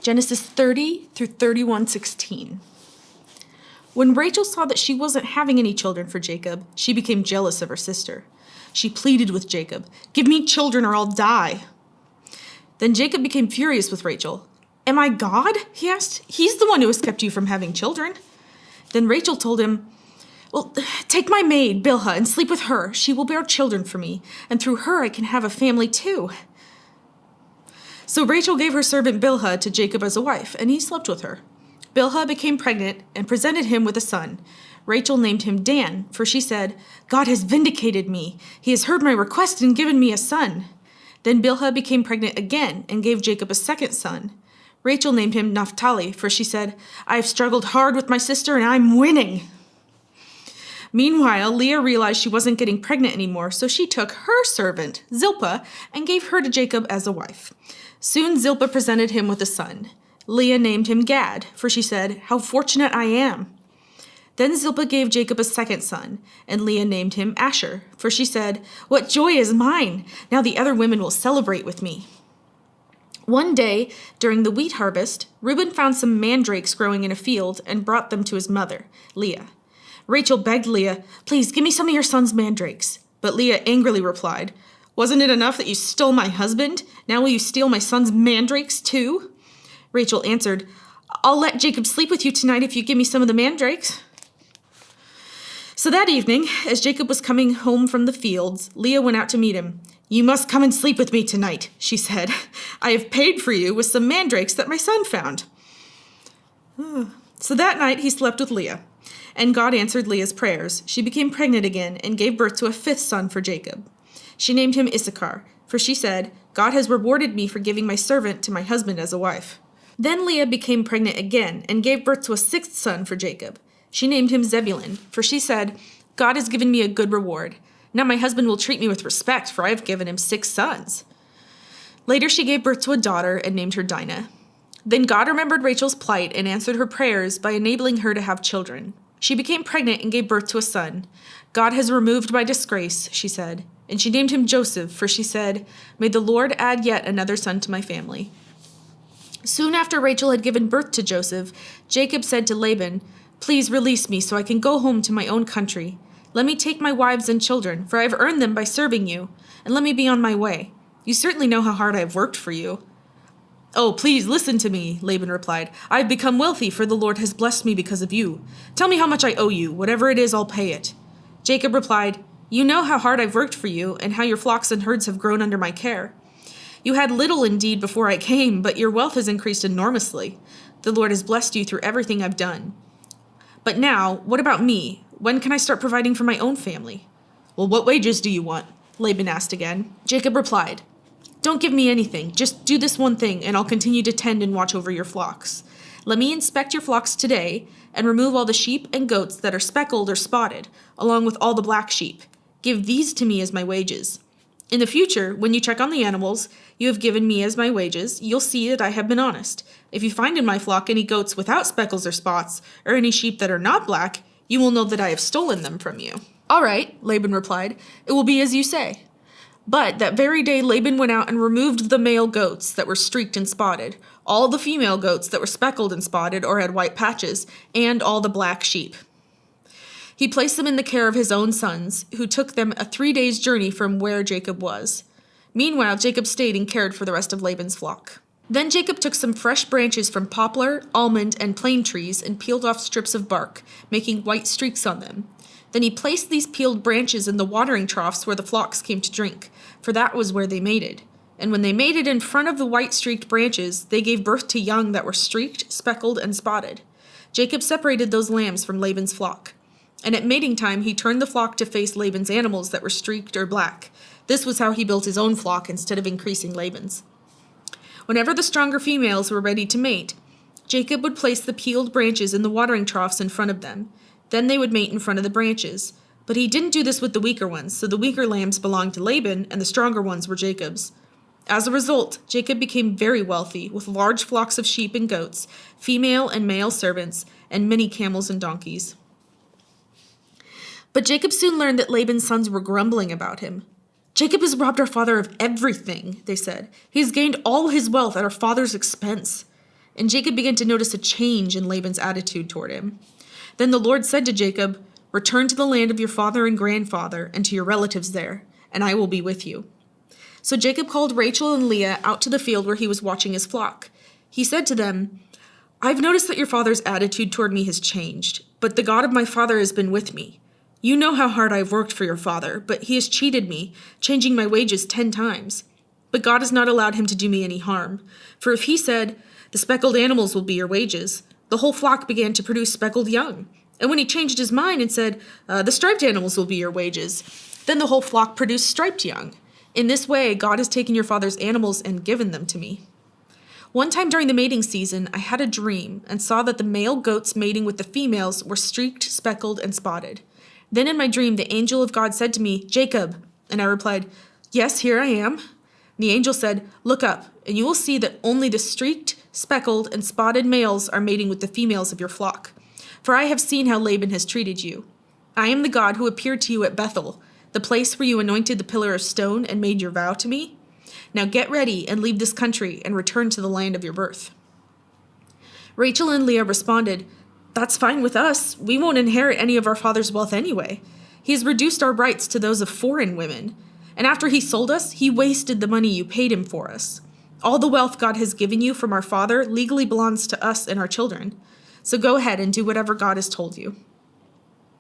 Genesis 30 through 31:16. When Rachel saw that she wasn't having any children for Jacob, she became jealous of her sister. She pleaded with Jacob, "Give me children or I'll die." Then Jacob became furious with Rachel. "Am I God?" he asked. "He's the one who has kept you from having children." Then Rachel told him, "Well, take my maid, Bilhah, and sleep with her. She will bear children for me, and through her I can have a family too." So Rachel gave her servant Bilhah to Jacob as a wife, and he slept with her. Bilhah became pregnant and presented him with a son. Rachel named him Dan, for she said, "God has vindicated me. He has heard my request and given me a son." Then Bilhah became pregnant again and gave Jacob a second son. Rachel named him Naphtali, for she said, "I have struggled hard with my sister and I'm winning." Meanwhile, Leah realized she wasn't getting pregnant anymore, so she took her servant, Zilpah, and gave her to Jacob as a wife. Soon Zilpah presented him with a son. Leah named him Gad, for she said, "How fortunate I am." Then Zilpah gave Jacob a second son, and Leah named him Asher, for she said, "What joy is mine! Now the other women will celebrate with me." One day, during the wheat harvest, Reuben found some mandrakes growing in a field and brought them to his mother, Leah. Rachel begged Leah, "Please give me some of your son's mandrakes." But Leah angrily replied, "Wasn't it enough that you stole my husband? Now will you steal my son's mandrakes too?" Rachel answered, "I'll let Jacob sleep with you tonight if you give me some of the mandrakes." So that evening, as Jacob was coming home from the fields, Leah went out to meet him. "You must come and sleep with me tonight," she said. "I have paid for you with some mandrakes that my son found." So that night he slept with Leah, and God answered Leah's prayers. She became pregnant again and gave birth to a fifth son for Jacob. She named him Issachar, for she said, "God has rewarded me for giving my servant to my husband as a wife." Then Leah became pregnant again and gave birth to a sixth son for Jacob. She named him Zebulun, for she said, "God has given me a good reward. Now my husband will treat me with respect, for I have given him 6 sons." Later she gave birth to a daughter and named her Dinah. Then God remembered Rachel's plight and answered her prayers by enabling her to have children. She became pregnant and gave birth to a son. "God has removed my disgrace," she said. And she named him Joseph, for she said, "May the Lord add yet another son to my family." Soon after Rachel had given birth to Joseph, Jacob said to Laban, "Please release me so I can go home to my own country. Let me take my wives and children, for I have earned them by serving you, and let me be on my way. You certainly know how hard I have worked for you." "Oh, please listen to me," Laban replied. "I have become wealthy, for the Lord has blessed me because of you. Tell me how much I owe you. Whatever it is, I'll pay it." Jacob replied, "You know how hard I've worked for you, and how your flocks and herds have grown under my care. You had little indeed before I came, but your wealth has increased enormously. The Lord has blessed you through everything I've done. But now, what about me? When can I start providing for my own family?" "Well, what wages do you want?" Laban asked again. Jacob replied, "Don't give me anything. Just do this one thing, and I'll continue to tend and watch over your flocks. Let me inspect your flocks today, and remove all the sheep and goats that are speckled or spotted, along with all the black sheep. Give these to me as my wages. In the future, when you check on the animals you have given me as my wages, you'll see that I have been honest. If you find in my flock any goats without speckles or spots, or any sheep that are not black, you will know that I have stolen them from you." "All right," Laban replied, "it will be as you say." But that very day Laban went out and removed the male goats that were streaked and spotted, all the female goats that were speckled and spotted or had white patches, and all the black sheep. He placed them in the care of his own sons, who took them a 3 days' journey from where Jacob was. Meanwhile, Jacob stayed and cared for the rest of Laban's flock. Then Jacob took some fresh branches from poplar, almond, and plane trees and peeled off strips of bark, making white streaks on them. Then he placed these peeled branches in the watering troughs where the flocks came to drink, for that was where they mated. And when they mated in front of the white streaked branches, they gave birth to young that were streaked, speckled, and spotted. Jacob separated those lambs from Laban's flock. And at mating time he turned the flock to face Laban's animals that were streaked or black. This was how he built his own flock instead of increasing Laban's. Whenever the stronger females were ready to mate, Jacob would place the peeled branches in the watering troughs in front of them. Then they would mate in front of the branches. But he didn't do this with the weaker ones, so the weaker lambs belonged to Laban, and the stronger ones were Jacob's. As a result, Jacob became very wealthy, with large flocks of sheep and goats, female and male servants, and many camels and donkeys. But Jacob soon learned that Laban's sons were grumbling about him. "Jacob has robbed our father of everything," they said. "He has gained all his wealth at our father's expense." And Jacob began to notice a change in Laban's attitude toward him. Then the Lord said to Jacob, "Return to the land of your father and grandfather and to your relatives there, and I will be with you." So Jacob called Rachel and Leah out to the field where he was watching his flock. He said to them, "I've noticed that your father's attitude toward me has changed, but the God of my father has been with me. You know how hard I've worked for your father, but he has cheated me, changing my wages 10 times. But God has not allowed him to do me any harm. For if he said, 'The speckled animals will be your wages,' the whole flock began to produce speckled young. And when he changed his mind and said, 'The striped animals will be your wages,' then the whole flock produced striped young. In this way, God has taken your father's animals and given them to me." One time during the mating season, I had a dream and saw that the male goats mating with the females were streaked, speckled, and spotted. Then in my dream, the angel of God said to me, "Jacob," and I replied, "Yes, here I am." The angel said, "Look up, and you will see that only the streaked, speckled, and spotted males are mating with the females of your flock. For I have seen how Laban has treated you. I am the God who appeared to you at Bethel, the place where you anointed the pillar of stone and made your vow to me. Now get ready and leave this country and return to the land of your birth." Rachel and Leah responded, "That's fine with us. We won't inherit any of our father's wealth anyway. He has reduced our rights to those of foreign women. And after he sold us, he wasted the money you paid him for us. All the wealth God has given you from our father legally belongs to us and our children. So go ahead and do whatever God has told you."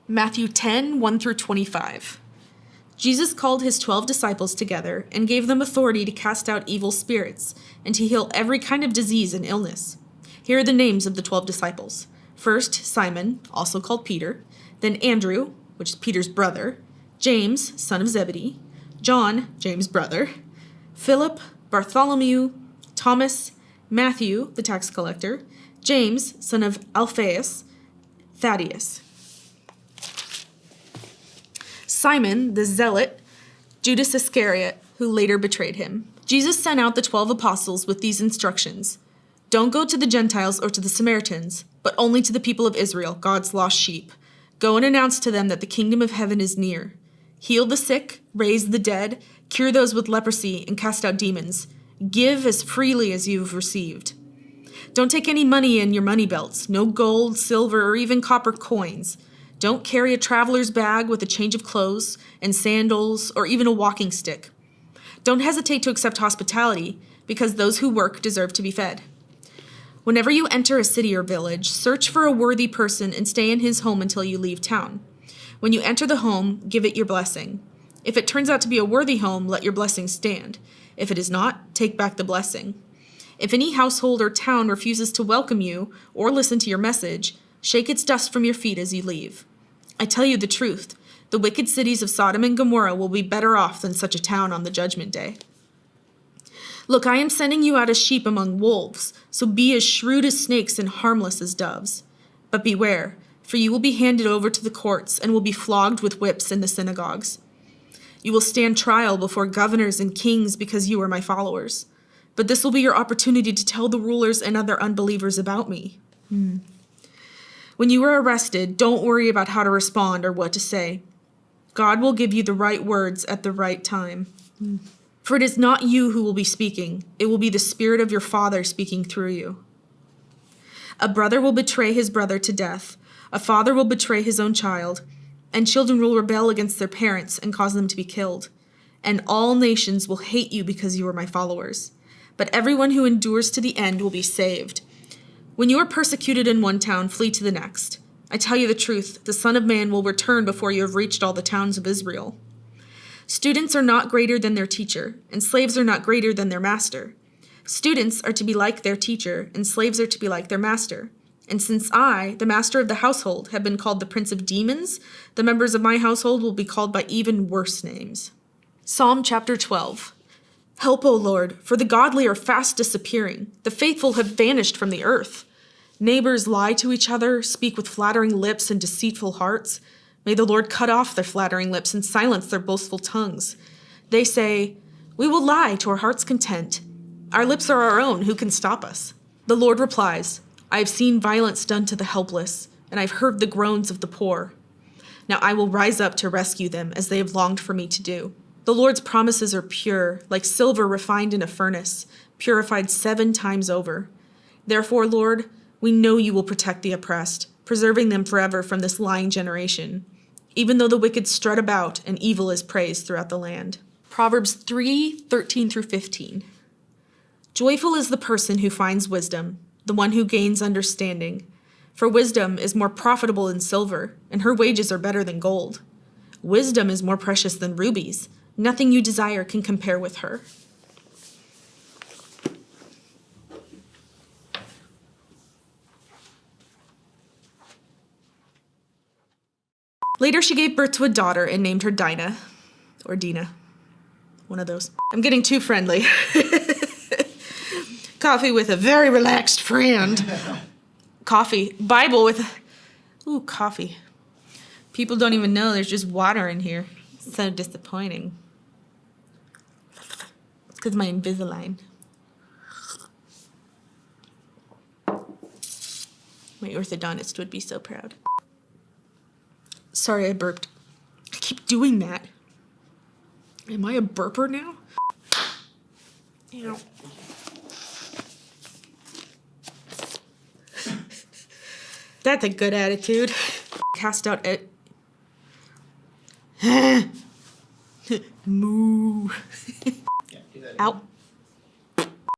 Matthew 10, 1-25. Jesus called his 12 disciples together and gave them authority to cast out evil spirits and to heal every kind of disease and illness. Here are the names of the 12 disciples. First, Simon, also called Peter, then Andrew, which is Peter's brother, James, son of Zebedee, John, James' brother, Philip, Bartholomew, Thomas, Matthew, the tax collector, James, son of Alphaeus, Thaddeus, Simon, the zealot, Judas Iscariot, who later betrayed him. Jesus sent out the 12 apostles with these instructions. "Don't go to the Gentiles or to the Samaritans, but only to the people of Israel, God's lost sheep. Go and announce to them that the kingdom of heaven is near. Heal the sick, raise the dead, cure those with leprosy, and cast out demons. Give as freely as you've received. Don't take any money in your money belts, no gold, silver, or even copper coins. Don't carry a traveler's bag with a change of clothes and sandals or even a walking stick. Don't hesitate to accept hospitality, because those who work deserve to be fed. Whenever you enter a city or village, search for a worthy person and stay in his home until you leave town. When you enter the home, give it your blessing. If it turns out to be a worthy home, let your blessing stand. If it is not, take back the blessing. If any household or town refuses to welcome you or listen to your message, shake its dust from your feet as you leave. I tell you the truth, the wicked cities of Sodom and Gomorrah will be better off than such a town on the judgment day. Look, I am sending you out as sheep among wolves, so be as shrewd as snakes and harmless as doves. But beware, for you will be handed over to the courts and will be flogged with whips in the synagogues. You will stand trial before governors and kings because you are my followers. But this will be your opportunity to tell the rulers and other unbelievers about me. When you are arrested, don't worry about how to respond or what to say. God will give you the right words at the right time. For it is not you who will be speaking. It will be the Spirit of your Father speaking through you. A brother will betray his brother to death. A father will betray his own child. And children will rebel against their parents and cause them to be killed. And all nations will hate you because you are my followers. But everyone who endures to the end will be saved. When you are persecuted in one town, flee to the next. I tell you the truth, the Son of Man will return before you have reached all the towns of Israel. Students are not greater than their teacher, and slaves are not greater than their master. Students are to be like their teacher, and slaves are to be like their master. And since I, the master of the household, have been called the prince of demons, the members of my household will be called by even worse names. Psalm chapter 12. Help, O Lord, for the godly are fast disappearing. The faithful have vanished from the earth. Neighbors lie to each other, speak with flattering lips and deceitful hearts. May the Lord cut off their flattering lips and silence their boastful tongues. They say, "We will lie to our heart's content. Our lips are our own. Who can stop us?" The Lord replies, "I have seen violence done to the helpless, and I've heard the groans of the poor. Now I will rise up to rescue them as they have longed for me to do." The Lord's promises are pure, like silver refined in a furnace, purified 7 times over. Therefore, Lord, we know you will protect the oppressed, preserving them forever from this lying generation, even though the wicked strut about and evil is praised throughout the land. Proverbs 3:13 through 15. Joyful is the person who finds wisdom, the one who gains understanding. For wisdom is more profitable than silver, and her wages are better than gold. Wisdom is more precious than rubies. Nothing you desire can compare with her. Later, she gave birth to a daughter and named her Dinah, or Dina, one of those. I'm getting too friendly. Coffee with a very relaxed friend. Coffee. Bible with... Ooh, coffee. People don't even know there's just water in here. It's so disappointing. It's because my Invisalign. My orthodontist would be so proud. Sorry, I burped. I keep doing that. Am I a burper now? Ew. That's a good attitude. Cast out it. Moo. Out.